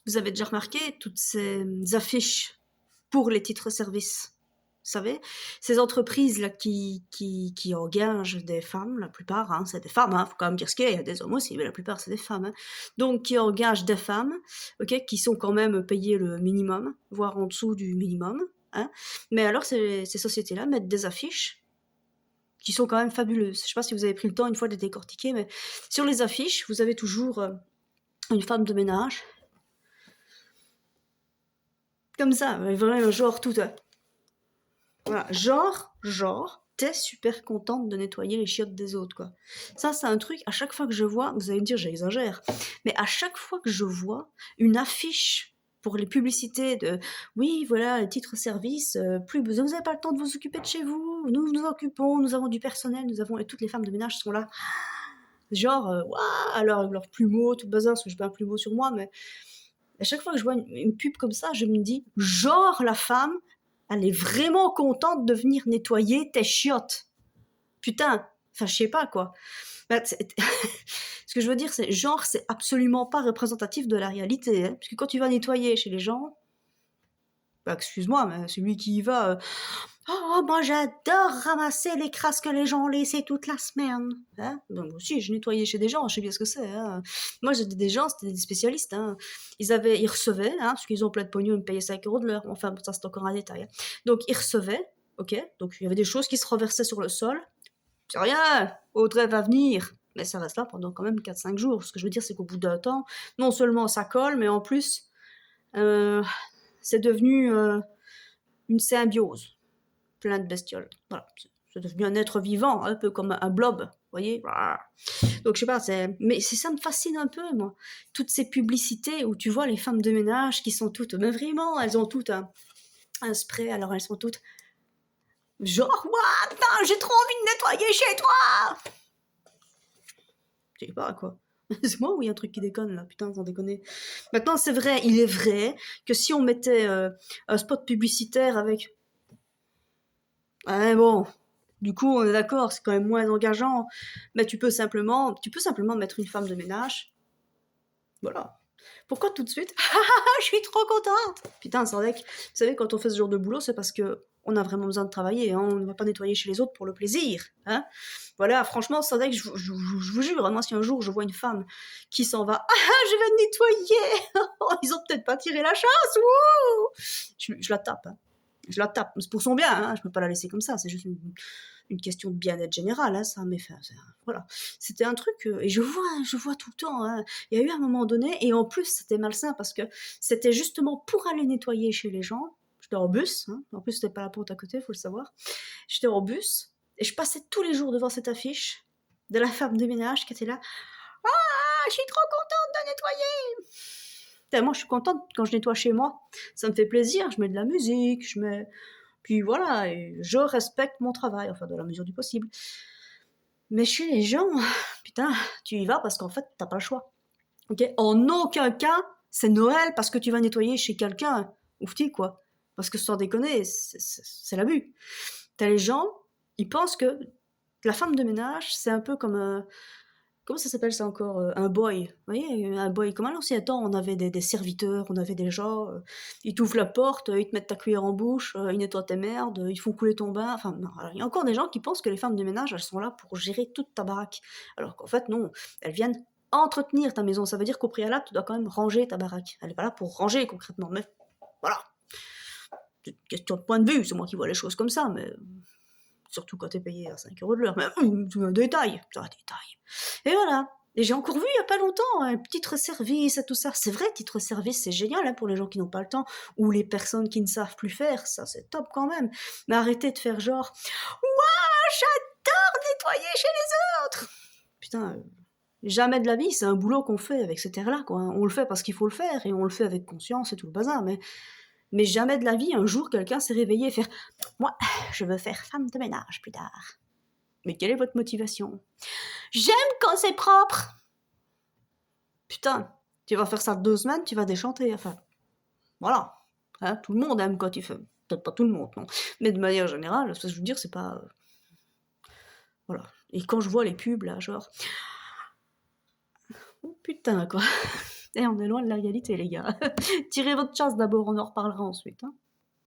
Vous avez déjà remarqué toutes ces affiches pour les titres-services? Vous savez, ces entreprises-là qui engagent des femmes, la plupart, hein, c'est des femmes, hein, faut quand même dire ce qu'il y a, il y a des hommes aussi, mais la plupart c'est des femmes, hein. Donc qui engagent des femmes, ok, qui sont quand même payées le minimum, voire en dessous du minimum, hein. Mais alors ces sociétés-là mettent des affiches qui sont quand même fabuleuses. Je sais pas si vous avez pris le temps une fois de les décortiquer, mais sur les affiches, vous avez toujours une femme de ménage, comme ça, vraiment genre tout. Voilà, genre, t'es super contente de nettoyer les chiottes des autres, quoi. Ça, c'est un truc, à chaque fois que je vois, vous allez me dire, j'exagère, mais à chaque fois que je vois une affiche pour les publicités de oui, voilà, les titres service, plus besoin, vous n'avez pas le temps de vous occuper de chez vous, nous nous occupons, nous avons du personnel, nous avons, et toutes les femmes de ménage sont là, genre, waouh, alors leurs plumeaux, tout le bazar, parce que j'ai pas un plumeau sur moi, mais à chaque fois que je vois une pub comme ça, je me dis, genre, la femme, elle est vraiment contente de venir nettoyer tes chiottes. Putain, enfin, je sais pas, quoi. Bah, ce que je veux dire, c'est, genre, c'est absolument pas représentatif de la réalité, hein. Parce que quand tu vas nettoyer chez les gens, bah, excuse-moi, mais celui qui y va, oh, moi j'adore ramasser les crasses que les gens ont laissées toute la semaine. Hein, ben, moi aussi, je nettoyais chez des gens, je sais bien ce que c'est, hein. Moi, j'ai des gens, c'était des spécialistes, hein. Ils recevaient, hein, parce qu'ils ont plein de pognon, ils me payaient 5 € de l'heure. Enfin, ça, c'est encore un détail, hein. Donc, ils recevaient, ok. Donc, il y avait des choses qui se renversaient sur le sol. C'est rien, Audrey va venir. Mais ça reste là pendant quand même 4-5 jours. Ce que je veux dire, c'est qu'au bout d'un temps, non seulement ça colle, mais en plus, euh, c'est devenu une symbiose. Plein de bestioles. Voilà. C'est devenu un être vivant, un peu comme un blob, vous voyez. Donc je sais pas, mais ça me fascine un peu, moi. Toutes ces publicités où tu vois les femmes de ménage qui sont toutes, mais vraiment, elles ont toutes un spray, alors elles sont toutes genre, what, putain, j'ai trop envie de nettoyer chez toi. Je sais pas, quoi. C'est moi ou il y a un truc qui déconne là, putain, sans déconner. Maintenant, c'est vrai, il est vrai que si on mettait un spot publicitaire avec. Ah bon, du coup, on est d'accord, c'est quand même moins engageant. Mais tu peux simplement mettre une femme de ménage. Voilà. Pourquoi tout de suite? Ah, je suis trop contente! Putain, c'est vrai que, vous savez, quand on fait ce genre de boulot, c'est parce que on a vraiment besoin de travailler, hein. On ne va pas nettoyer chez les autres pour le plaisir, hein. Voilà, franchement, c'est vrai que je vous jure, moi, si un jour je vois une femme qui s'en va, ah, je vais nettoyer! Ils ont peut-être pas tiré la chasse, wouh! Je la tape, hein. Je la tape. C'est pour son bien, hein. Je peux pas la laisser comme ça, c'est juste une question de bien-être général, hein, ça, mais enfin, voilà. C'était un truc, et je vois tout le temps, hein. Il y a eu un moment donné, et en plus, c'était malsain parce que c'était justement pour aller nettoyer chez les gens. J'étais en bus, hein. En plus, c'était pas la porte à côté, faut le savoir. J'étais en bus, et je passais tous les jours devant cette affiche de la femme de ménage qui était là. Ah, je suis trop contente de nettoyer! Tellement je suis contente quand je nettoie chez moi. Ça me fait plaisir, je mets de la musique, je mets. Puis voilà, et je respecte mon travail, enfin, dans la mesure du possible. Mais chez les gens, putain, tu y vas parce qu'en fait, t'as pas le choix. Ok. En aucun cas, c'est Noël parce que tu vas nettoyer chez quelqu'un. Oufti, quoi. Parce que sans déconner, c'est l'abus. T'as les gens, ils pensent que la femme de ménage, c'est un peu comme un. Comment ça s'appelle ça encore? Un boy. Vous voyez, un boy. Comme à l'ancien temps, on avait des serviteurs, on avait des gens, ils t'ouvrent la porte, ils te mettent ta cuillère en bouche, ils nettoient tes merdes, ils font couler ton bain. Enfin, non, alors, il y a encore des gens qui pensent que les femmes de ménage, elles sont là pour gérer toute ta baraque. Alors qu'en fait, non. Elles viennent entretenir ta maison. Ça veut dire qu'au préalable, tu dois quand même ranger ta baraque. Elle n'est pas là pour ranger concrètement. Mais voilà. C'est une question de point de vue. C'est moi qui vois les choses comme ça. Mais surtout quand t'es payé à 5 € de l'heure. Mais c'est un détail. C'est un détail. Et voilà. Et j'ai encore vu il y a pas longtemps un titre service et tout ça. C'est vrai, titre service, c'est génial, hein, pour les gens qui n'ont pas le temps ou les personnes qui ne savent plus faire. Ça, c'est top quand même. Mais arrêtez de faire genre, waouh, j'adore nettoyer chez les autres. Putain, jamais de la vie, c'est un boulot qu'on fait avec cet air-là, quoi. On le fait parce qu'il faut le faire et on le fait avec conscience et tout le bazar. Mais jamais de la vie, un jour, quelqu'un s'est réveillé et faire, moi, je veux faire femme de ménage plus tard. Mais quelle est votre motivation? J'aime quand c'est propre. Putain, tu vas faire ça 2 semaines, tu vas déchanter. Enfin, voilà. Hein, tout le monde aime quand tu fais. Peut-être pas tout le monde, non. Mais de manière générale, ce que je veux dire, c'est pas. Voilà. Et quand je vois les pubs, là, genre. Oh putain, quoi. Et on est loin de la réalité, les gars. Tirez votre chasse d'abord, on en reparlera ensuite, hein.